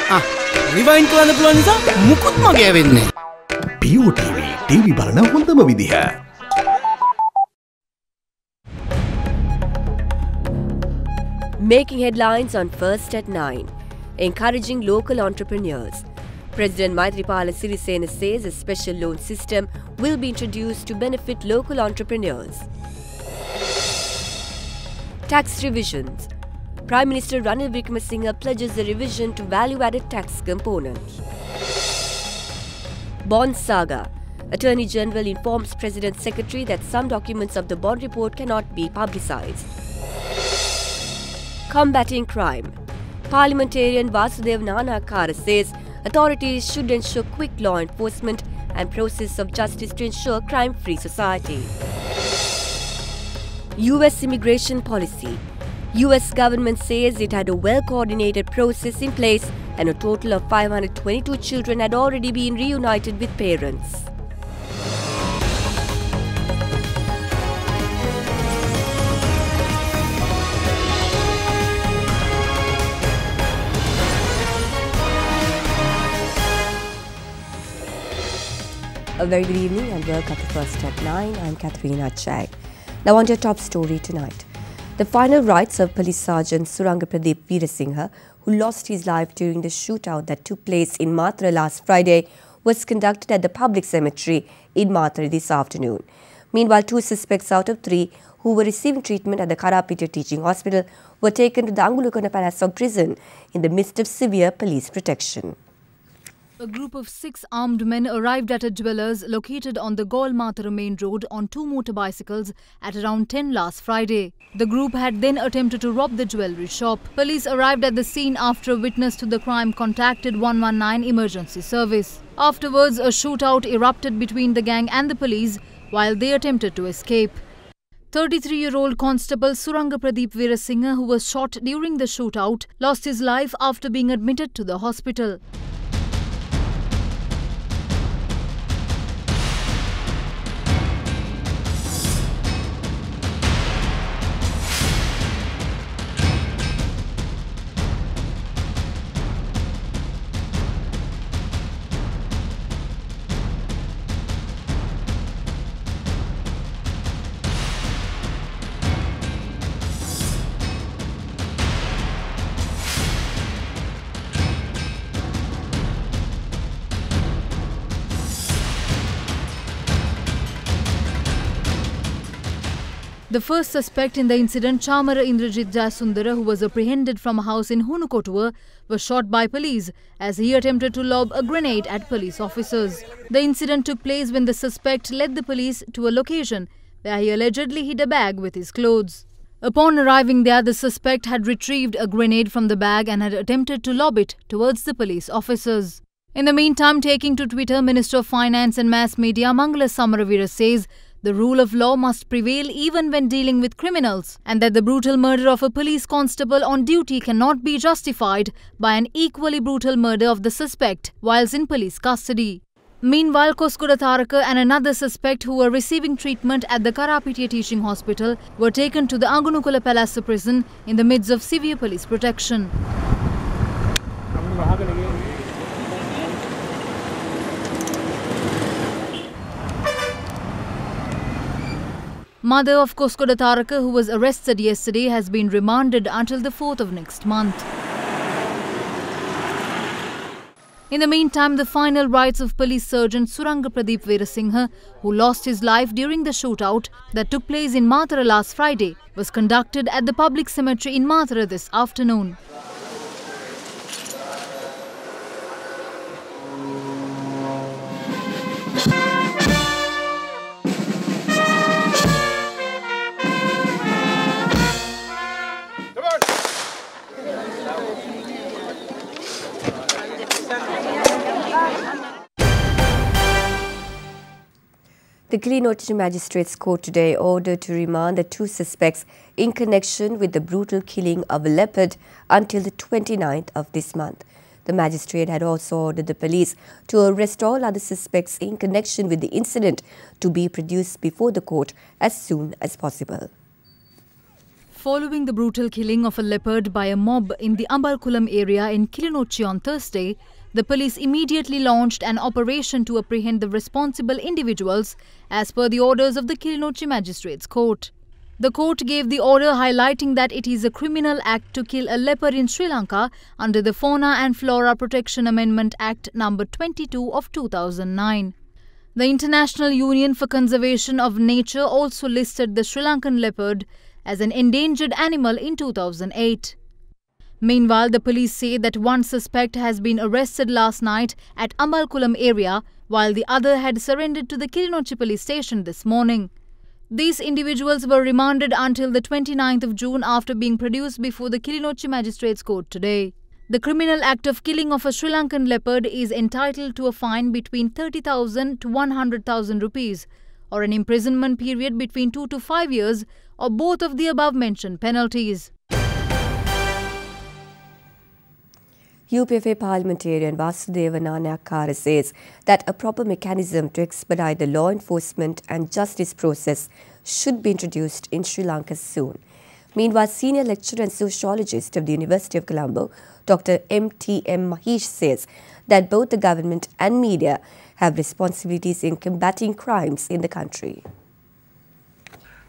Rewind කරන්න පුළුවන් නිසා මුකුත් මගේ වෙන්නේ. BOTV ටීවී බලන හොඳම විදිහ. Making headlines on First at 9. Encouraging local entrepreneurs. President Maithripala Sirisena says a special loan system will be introduced to benefit local entrepreneurs. Tax revisions. Prime Minister Ranil Wickremesinghe pledges a revision to value-added tax component. Bond saga. Attorney General informs President's Secretary that some documents of the bond report cannot be publicised. Combating crime. Parliamentarian Vasudev Nanakara says authorities should ensure quick law enforcement and process of justice to ensure crime-free society. US immigration policy. US government says it had a well-coordinated process in place and a total of 522 children had already been reunited with parents. A very good evening and welcome to First at 9. I'm Katharina Chag. Now on to your top story tonight. The final rites of Police Sergeant Suranga Pradeep Veerasinghe, who lost his life during the shootout that took place in Matra last Friday, was conducted at the public cemetery in Matra this afternoon. Meanwhile, 2 suspects out of 3 who were receiving treatment at the Karapitiya Teaching Hospital were taken to the Angulukona Palace of Prison in the midst of severe police protection. A group of 6 armed men arrived at a dweller's located on the Gaul-Matra main road on 2 motorbicycles at around 10 last Friday. The group had then attempted to rob the jewellery shop. Police arrived at the scene after a witness to the crime contacted 119 emergency service. Afterwards, a shootout erupted between the gang and the police while they attempted to escape. 33-year-old Constable Suranga Pradeep Veerasinghe, who was shot during the shootout, lost his life after being admitted to the hospital. The first suspect in the incident, Chamara Indrajit Jayasundara, who was apprehended from a house in Hunukotua, was shot by police as he attempted to lob a grenade at police officers. The incident took place when the suspect led the police to a location where he allegedly hid a bag with his clothes. Upon arriving there, the suspect had retrieved a grenade from the bag and had attempted to lob it towards the police officers. In the meantime, taking to Twitter, Minister of Finance and Mass Media Mangala Samaravira says the rule of law must prevail even when dealing with criminals, and that the brutal murder of a police constable on duty cannot be justified by an equally brutal murder of the suspect whilst in police custody. Meanwhile, Koskoda Tharaka and another suspect who were receiving treatment at the Karapitiya Teaching Hospital were taken to the Angunukula Palace prison in the midst of severe police protection. Mother of Koskoda Tharaka, who was arrested yesterday, has been remanded until the 4th of next month. In the meantime, the final rites of Police Sergeant Suranga Pradeep Veerasinghe, who lost his life during the shootout that took place in Matra last Friday, was conducted at the public cemetery in Matra this afternoon. The Kilinochchi Magistrates Court today ordered to remand the 2 suspects in connection with the brutal killing of a leopard until the 29th of this month. The magistrate had also ordered the police to arrest all other suspects in connection with the incident to be produced before the court as soon as possible. Following the brutal killing of a leopard by a mob in the Ambalkulam area in Kilinochchi on Thursday, the police immediately launched an operation to apprehend the responsible individuals as per the orders of the Kilinochchi Magistrates Court. The court gave the order highlighting that it is a criminal act to kill a leopard in Sri Lanka under the Fauna and Flora Protection Amendment Act No. 22 of 2009. The International Union for Conservation of Nature also listed the Sri Lankan leopard as an endangered animal in 2008. Meanwhile, the police say that one suspect has been arrested last night at Ambalkulam area, while the other had surrendered to the Kilinochchi police station this morning. These individuals were remanded until the 29th of June after being produced before the Kilinochchi Magistrates Court today. The criminal act of killing of a Sri Lankan leopard is entitled to a fine between 30,000 to 100,000 rupees or an imprisonment period between 2 to 5 years or both of the above-mentioned penalties. UPFA parliamentarian Vasudeva Nanayakkara says that a proper mechanism to expedite the law enforcement and justice process should be introduced in Sri Lanka soon. Meanwhile, senior lecturer and sociologist of the University of Colombo, Dr. M.T.M. Mahesh says that both the government and media have responsibilities in combating crimes in the country.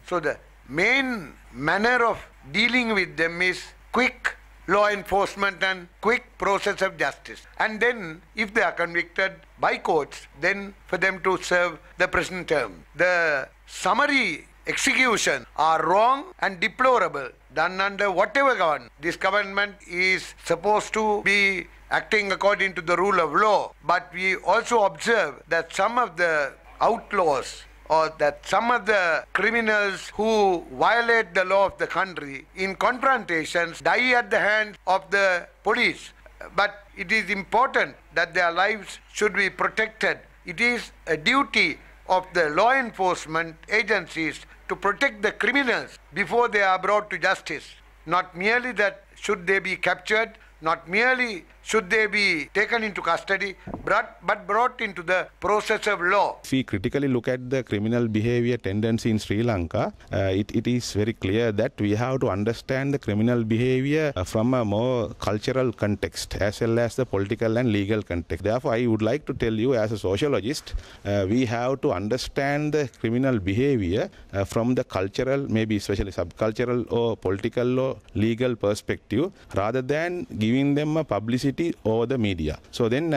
So the main manner of dealing with them is quick law enforcement and quick process of justice. And then if they are convicted by courts, then for them to serve the prison term. The summary execution are wrong and deplorable, done under whatever government. This government is supposed to be acting according to the rule of law, but we also observe that some of the outlaws or that some of the criminals who violate the law of the country in confrontations die at the hands of the police. But it is important that their lives should be protected. It is a duty of the law enforcement agencies to protect the criminals before they are brought to justice. Not merely that should they be captured, not merely should they be taken into custody, but brought into the process of law. If we critically look at the criminal behavior tendency in Sri Lanka, it is very clear that we have to understand the criminal behavior from a more cultural context as well as the political and legal context. Therefore, I would like to tell you as a sociologist, we have to understand the criminal behavior from the cultural, maybe especially subcultural or political or legal perspective, rather than giving them a publicity over the media. So then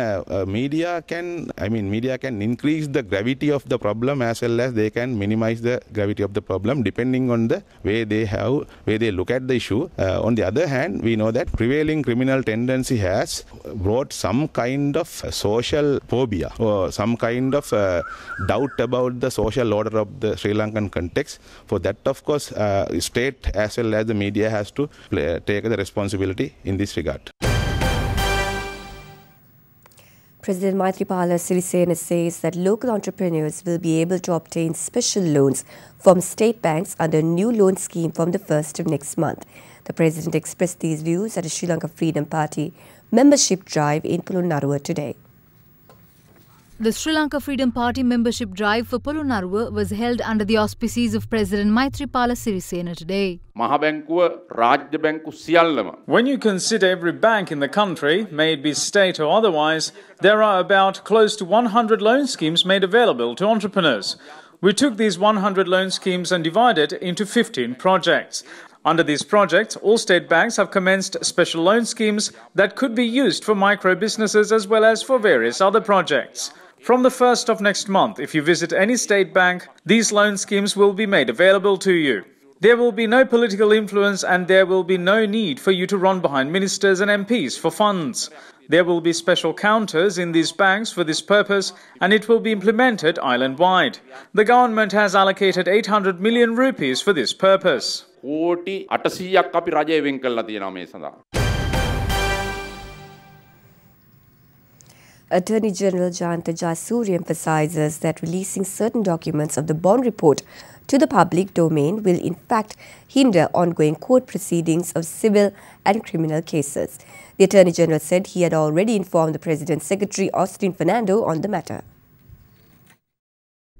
media can increase the gravity of the problem as well as they can minimize the gravity of the problem depending on the way they look at the issue. On the other hand, we know that prevailing criminal tendency has brought some kind of social phobia or some kind of doubt about the social order of the Sri Lankan context. For that, of course, state as well as the media has to take the responsibility in this regard. President Maithripala Sirisena says that local entrepreneurs will be able to obtain special loans from state banks under a new loan scheme from the 1st of next month. The President expressed these views at a Sri Lanka Freedom Party membership drive in Polonnaruwa today. The Sri Lanka Freedom Party membership drive for Polonnaruwa was held under the auspices of President Maithripala Sirisena today. When you consider every bank in the country, may it be state or otherwise, there are about close to 100 loan schemes made available to entrepreneurs. We took these 100 loan schemes and divided into 15 projects. Under these projects, all state banks have commenced special loan schemes that could be used for micro businesses as well as for various other projects. From the 1st of next month, if you visit any state bank, these loan schemes will be made available to you. There will be no political influence and there will be no need for you to run behind ministers and MPs for funds. There will be special counters in these banks for this purpose and it will be implemented island-wide. The government has allocated 800 million rupees for this purpose. Attorney General Jayanta Jayasuriya emphasizes that releasing certain documents of the bond report to the public domain will in fact hinder ongoing court proceedings of civil and criminal cases. The Attorney General said he had already informed the President's Secretary Austin Fernando on the matter.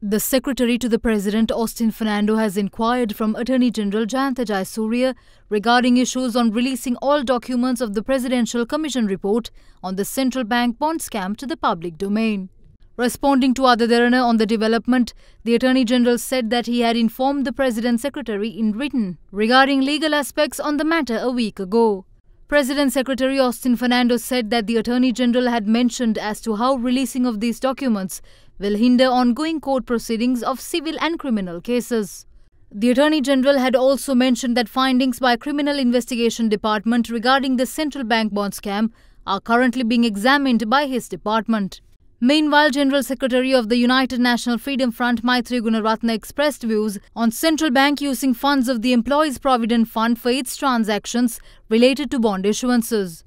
The Secretary to the President, Austin Fernando, has inquired from Attorney General Jayantha Jayasuriya regarding issues on releasing all documents of the Presidential Commission report on the central bank bond scam to the public domain. Responding to Derana on the development, the Attorney General said that he had informed the President's Secretary in written regarding legal aspects on the matter a week ago. President Secretary Austin Fernando said that the Attorney General had mentioned as to how releasing of these documents will hinder ongoing court proceedings of civil and criminal cases. The Attorney General had also mentioned that findings by Criminal Investigation Department regarding the central bank bond scam are currently being examined by his department. Meanwhile, General Secretary of the United National Freedom Front Maitri Gunaratne expressed views on central bank using funds of the Employees Provident Fund for its transactions related to bond issuances.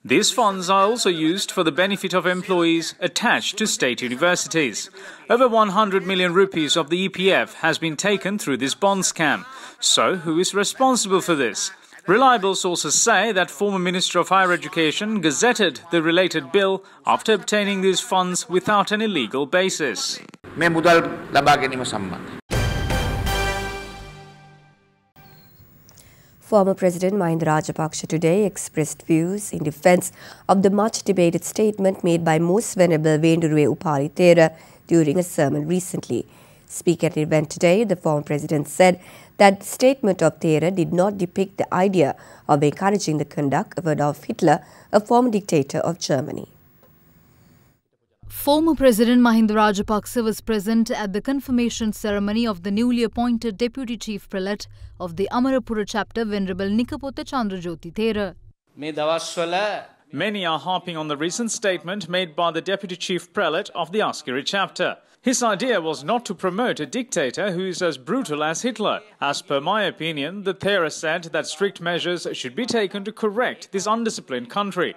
These funds are also used for the benefit of employees attached to state universities. Over 100 million rupees of the EPF has been taken through this bond scam. So, who is responsible for this? Reliable sources say that former Minister of Higher Education gazetted the related bill after obtaining these funds without any legal basis. Former President Mahinda Rajapaksa today expressed views in defence of the much-debated statement made by Most Venerable Venduruwe Upari Thera during a sermon recently. Speaking at an event today, the former president said that the statement of Thera did not depict the idea of encouraging the conduct of Adolf Hitler, a former dictator of Germany. Former President Mahinda Rajapaksa was present at the confirmation ceremony of the newly appointed Deputy Chief Prelate of the Amarapura chapter, Venerable Nikapotha Chandrajyothi Thera. Many are harping on the recent statement made by the Deputy Chief Prelate of the Askeri chapter. His idea was not to promote a dictator who is as brutal as Hitler. As per my opinion, the Thera said that strict measures should be taken to correct this undisciplined country.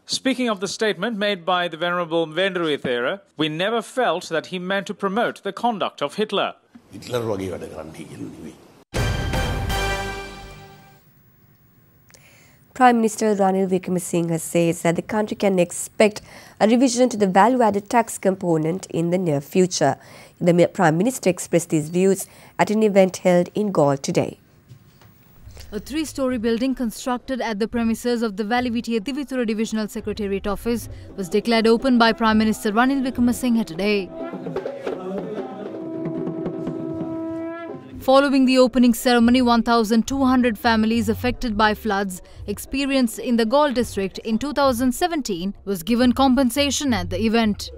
Speaking of the statement made by the Venerable Venduruwe Thera, we never felt that he meant to promote the conduct of Hitler. Prime Minister Ranil Wickremesinghe says that the country can expect a revision to the value-added tax component in the near future. The Prime Minister expressed these views at an event held in Galle today. A three-story building constructed at the premises of the Valivitiya Divitura Divisional Secretariat Office was declared open by Prime Minister Ranil Wickremesinghe today. Following the opening ceremony, 1,200 families affected by floods experienced in the Galle district in 2017 was given compensation at the event.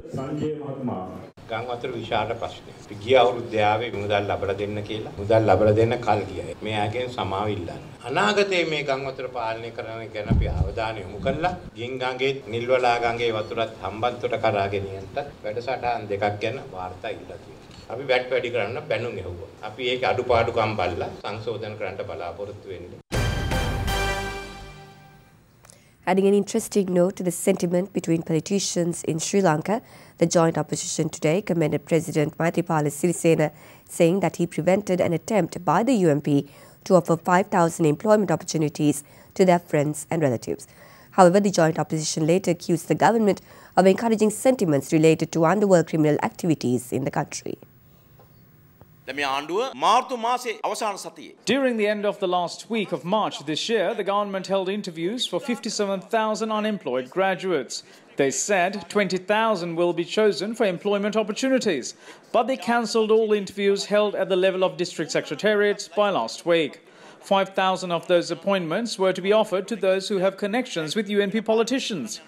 Adding an interesting note to the sentiment between politicians in Sri Lanka, the joint opposition today commended President Maithripala Sirisena, saying that he prevented an attempt by the UMP to offer 5,000 employment opportunities to their friends and relatives. However, the joint opposition later accused the government of encouraging sentiments related to underworld criminal activities in the country. During the end of the last week of March this year, the government held interviews for 57,000 unemployed graduates. They said 20,000 will be chosen for employment opportunities, but they cancelled all interviews held at the level of district secretariats by last week. 5,000 of those appointments were to be offered to those who have connections with UNP politicians.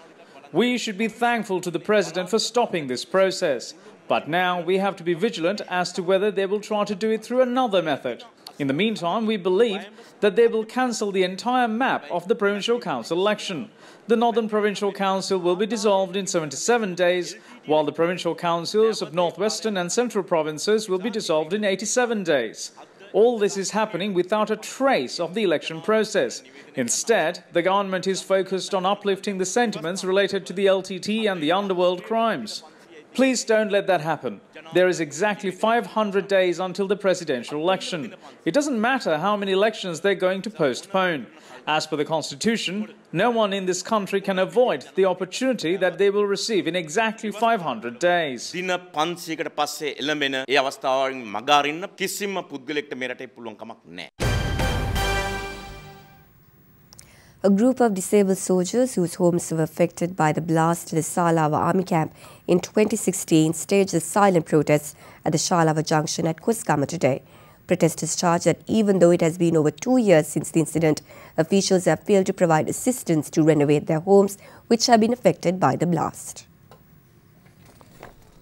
We should be thankful to the President for stopping this process. But now we have to be vigilant as to whether they will try to do it through another method. In the meantime, we believe that they will cancel the entire map of the Provincial Council election. The Northern Provincial Council will be dissolved in 77 days, while the Provincial Councils of Northwestern and Central Provinces will be dissolved in 87 days. All this is happening without a trace of the election process. Instead, the government is focused on uplifting the sentiments related to the LTT and the underworld crimes. Please don't let that happen. There is exactly 500 days until the presidential election. It doesn't matter how many elections they're going to postpone. As per the constitution, no one in this country can avoid the opportunity that they will receive in exactly 500 days. දින 500කට පස්සේ එළඹෙන ඒ අවස්ථාවෙන් මගහරින්න කිසිම පුද්ගලෙක්ට මේ රටේ පුළුවන් කමක් නැහැ. A group of disabled soldiers whose homes were affected by the blast at the Salava army camp in 2016 staged a silent protest at the Shalava junction at Kusgama today. Protesters charged that even though it has been over 2 years since the incident, officials have failed to provide assistance to renovate their homes, which have been affected by the blast.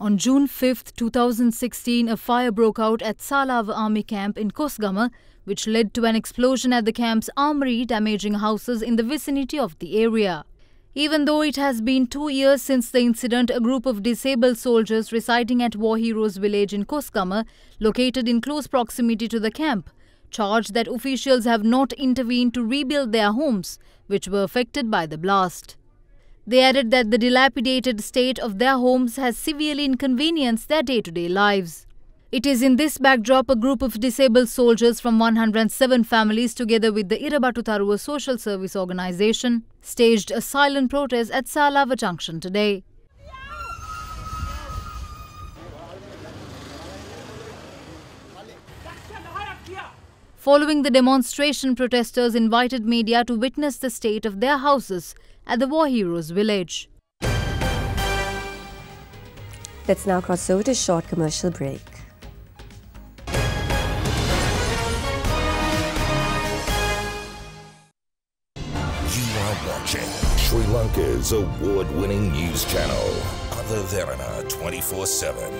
On June 5, 2016, a fire broke out at Salava army camp in Kosgama, which led to an explosion at the camp's armory, damaging houses in the vicinity of the area. Even though it has been 2 years since the incident, a group of disabled soldiers residing at War Heroes village in Kosgama, located in close proximity to the camp, charged that officials have not intervened to rebuild their homes, which were affected by the blast. They added that the dilapidated state of their homes has severely inconvenienced their day-to-day lives. It is in this backdrop a group of disabled soldiers from 107 families together with the Irabatu Tharuwa Social Service Organisation staged a silent protest at Salava Junction today. Following the demonstration, protesters invited media to witness the state of their houses at the War Heroes village. Let's now cross over to a short commercial break. Watching Sri Lanka's award-winning news channel, Derana 24/7.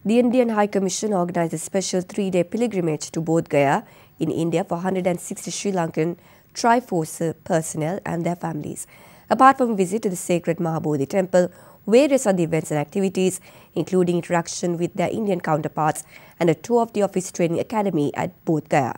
The Indian High Commission organised a special 3-day pilgrimage to Bodh Gaya in India for 160 Sri Lankan Triforce personnel and their families. Apart from a visit to the sacred Mahabodhi temple, various other events and activities, including interaction with their Indian counterparts and a tour of the Office Training Academy at Bodh Gaya.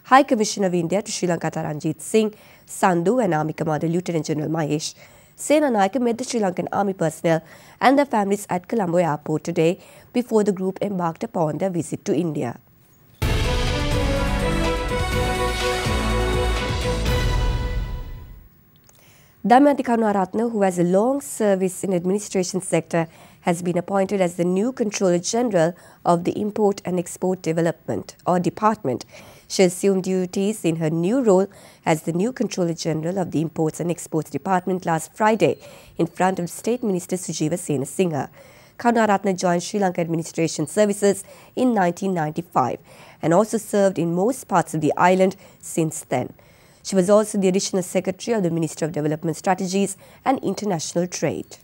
High Commissioner of India to Sri Lanka Taranjit Singh, Sandhu and Army Commander Lieutenant General Mahesh Senanayake met the Sri Lankan Army personnel and their families at Colombo Airport today before the group embarked upon their visit to India. Damayanti Karunaratne, who has a long service in administration sector, has been appointed as the new Controller General of the Import and Export Development or Department. She assumed duties in her new role as the new Controller General of the Imports and Exports Department last Friday in front of State Minister Sujiva Senasinghe. Karunaratne joined Sri Lanka Administration Services in 1995 and also served in most parts of the island since then. She was also the Additional Secretary of the Ministry of Development Strategies and International Trade.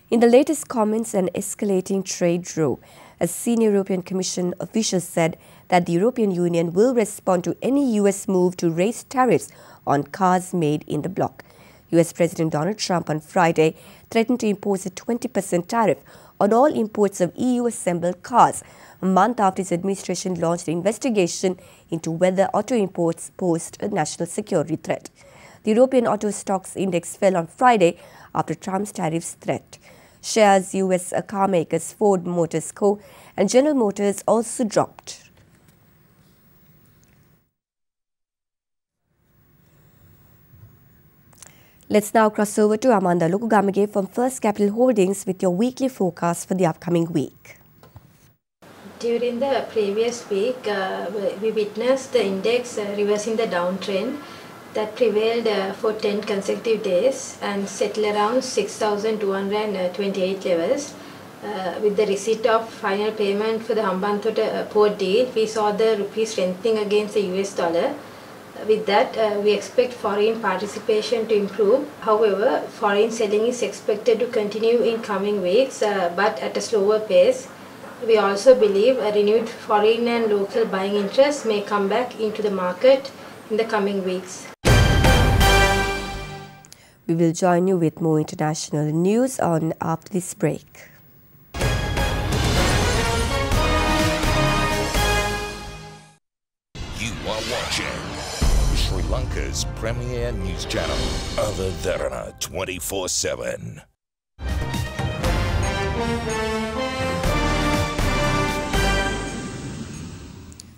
In the latest comments on escalating trade row, a senior European Commission official said that the European Union will respond to any US move to raise tariffs on cars made in the bloc. US President Donald Trump on Friday threatened to impose a 20% tariff on all imports of EU-assembled cars, a month after his administration launched an investigation into whether auto imports posed a national security threat. The European Auto Stocks Index fell on Friday after Trump's tariffs threat. Shares US car makers Ford Motor Co. and General Motors also dropped. Let's now cross over to Amanda Lukugamage from First Capital Holdings with your weekly forecast for the upcoming week. During the previous week, we witnessed the index reversing the downtrend that prevailed for 10 consecutive days and settled around 6,228 levels. With the receipt of final payment for the Hambantota port deal, we saw the rupee strengthening against the US dollar. With that, we expect foreign participation to improve. However, foreign selling is expected to continue in coming weeks, but at a slower pace. We also believe a renewed foreign and local buying interest may come back into the market in the coming weeks. We will join you with more international news after this break. You are watching Sri Lanka's premier news channel, Other Derana 24/7.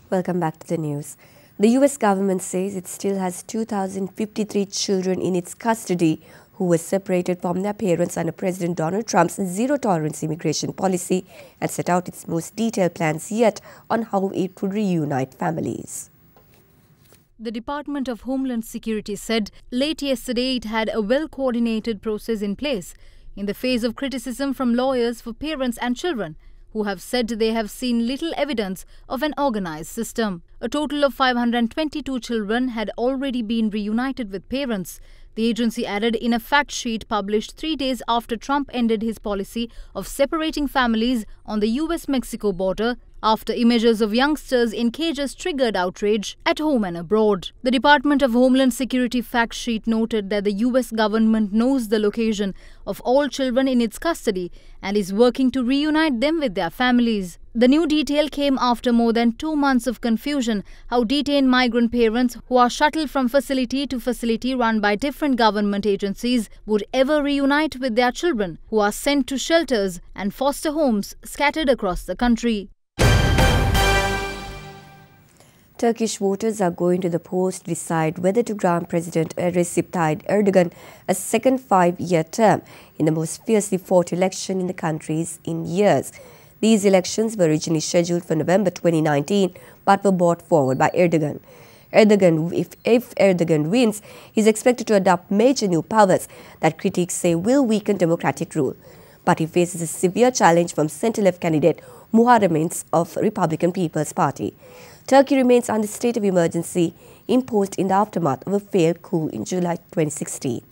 Welcome back to the news. The US government says it still has 2,053 children in its custody who were separated from their parents under President Donald Trump's zero-tolerance immigration policy and set out its most detailed plans yet on how it would reunite families. The Department of Homeland Security said late yesterday it had a well-coordinated process in place in the face of criticism from lawyers for parents and children who have said they have seen little evidence of an organized system. A total of 522 children had already been reunited with parents, the agency added in a fact sheet published 3 days after Trump ended his policy of separating families on the US-Mexico border after images of youngsters in cages triggered outrage at home and abroad. The Department of Homeland Security fact sheet noted that the US government knows the location of all children in its custody and is working to reunite them with their families. The new detail came after more than 2 months of confusion how detained migrant parents who are shuttled from facility to facility run by different government agencies would ever reunite with their children who are sent to shelters and foster homes scattered across the country. Turkish voters are going to the polls to decide whether to grant President Recep Tayyip Erdogan a second 5-year term in the most fiercely fought election in the country in years. These elections were originally scheduled for November 2019 but were brought forward by Erdogan. If Erdogan wins, he is expected to adopt major new powers that critics say will weaken democratic rule. But he faces a severe challenge from centre-left candidate Muharrem İnce of Republican People's Party. Turkey remains under state of emergency imposed in the aftermath of a failed coup in July 2016.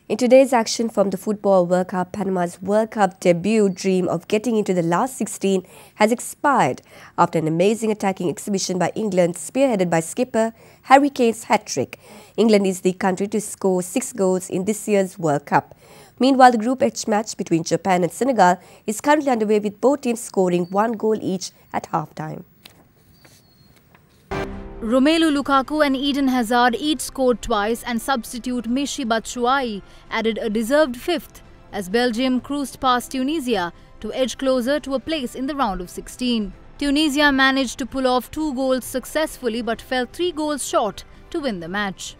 In today's action from the Football World Cup, Panama's World Cup debut dream of getting into the last 16 has expired after an amazing attacking exhibition by England spearheaded by skipper Harry Kane's hat-trick. England is the country to score 6 goals in this year's World Cup. Meanwhile, the Group H match between Japan and Senegal is currently underway with both teams scoring 1 goal each at half-time. Romelu Lukaku and Eden Hazard each scored twice and substitute Michy Batshuayi added a deserved 5th as Belgium cruised past Tunisia to edge closer to a place in the round of 16. Tunisia managed to pull off 2 goals successfully but fell 3 goals short to win the match.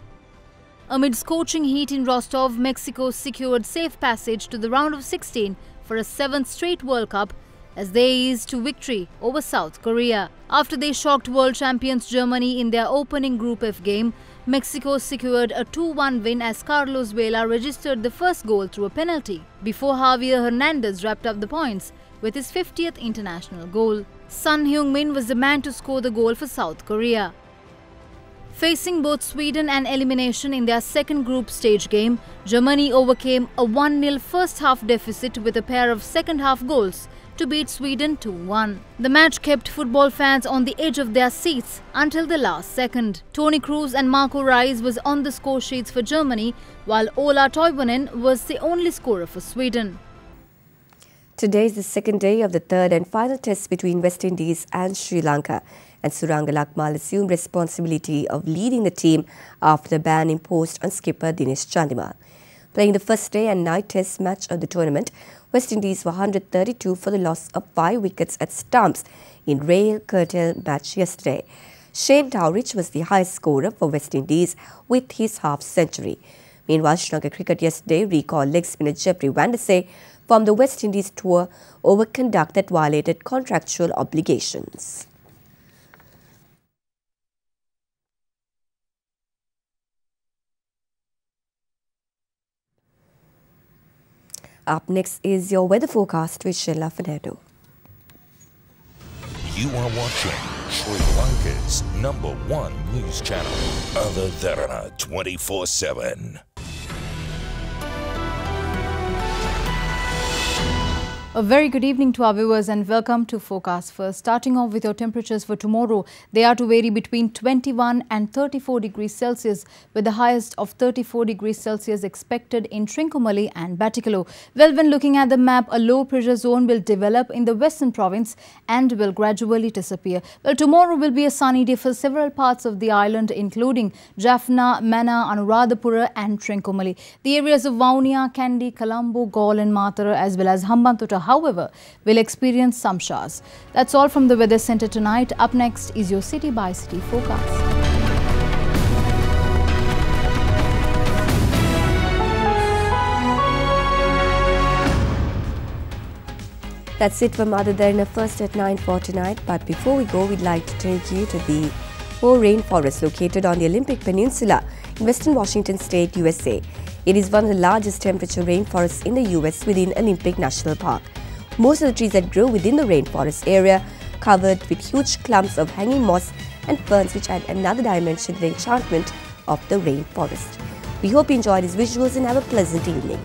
Amid scorching heat in Rostov, Mexico secured safe passage to the round of 16 for a 7th straight World Cup as they eased to victory over South Korea. After they shocked world champions Germany in their opening Group F game, Mexico secured a 2-1 win as Carlos Vela registered the first goal through a penalty, before Javier Hernandez wrapped up the points with his 50th international goal. Son Heung-min was the man to score the goal for South Korea. Facing both Sweden and elimination in their second group stage game, Germany overcame a 1-0 first-half deficit with a pair of second-half goals to beat Sweden 2-1. The match kept football fans on the edge of their seats until the last second. Toni Kroos and Marco Reus was on the score sheets for Germany, while Ola Toivonen was the only scorer for Sweden. Today is the second day of the third and final test between West Indies and Sri Lanka, and Suranga Lakmal assumed responsibility of leading the team after the ban imposed on skipper Dinesh Chandimal. Playing the first day and night test match of the tournament, West Indies were 132 for the loss of 5 wickets at stumps in Rail Curtail match yesterday. Shane Dowrich was the highest scorer for West Indies with his half-century. Meanwhile, Sri Lanka cricket yesterday recalled leg spinner Jeffrey Vandersay from the West Indies tour over conduct that violated contractual obligations. Up next is your weather forecast with Sheila Fanedo. You are watching Sri Lanka's #1 news channel, Other Derana 24/7. A very good evening to our viewers and welcome to Forecast First. Starting off with your temperatures for tomorrow, they are to vary between 21 and 34 degrees Celsius with the highest of 34 degrees Celsius expected in Trincomalee and Batticaloa. Well, when looking at the map, a low pressure zone will develop in the western province and will gradually disappear. Well, tomorrow will be a sunny day for several parts of the island including Jaffna, Mannar, Anuradhapura and Trincomalee. The areas of Vaunia, Kandy, Colombo, Galle and Matara as well as Hambantota, however, will experience some showers. That's all from the Weather Centre tonight. Up next is your City by City forecast. That's it from Other Derana First at 9 for tonight. But before we go, we'd like to take you to the Hoh Rainforest located on the Olympic Peninsula in Western Washington State, USA. It is one of the largest temperature rainforests in the US within Olympic National Park. Most of the trees that grow within the rainforest area covered with huge clumps of hanging moss and ferns which add another dimension to the enchantment of the rainforest. We hope you enjoyed these visuals and have a pleasant evening.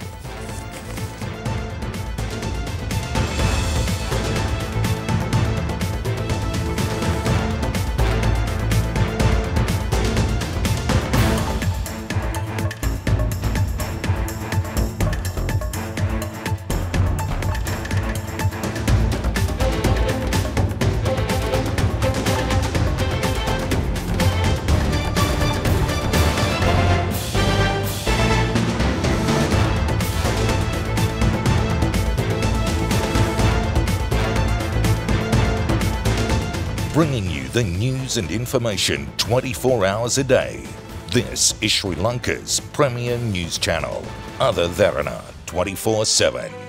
Bringing you the news and information 24 hours a day. This is Sri Lanka's premier news channel, Other Derana 24/7.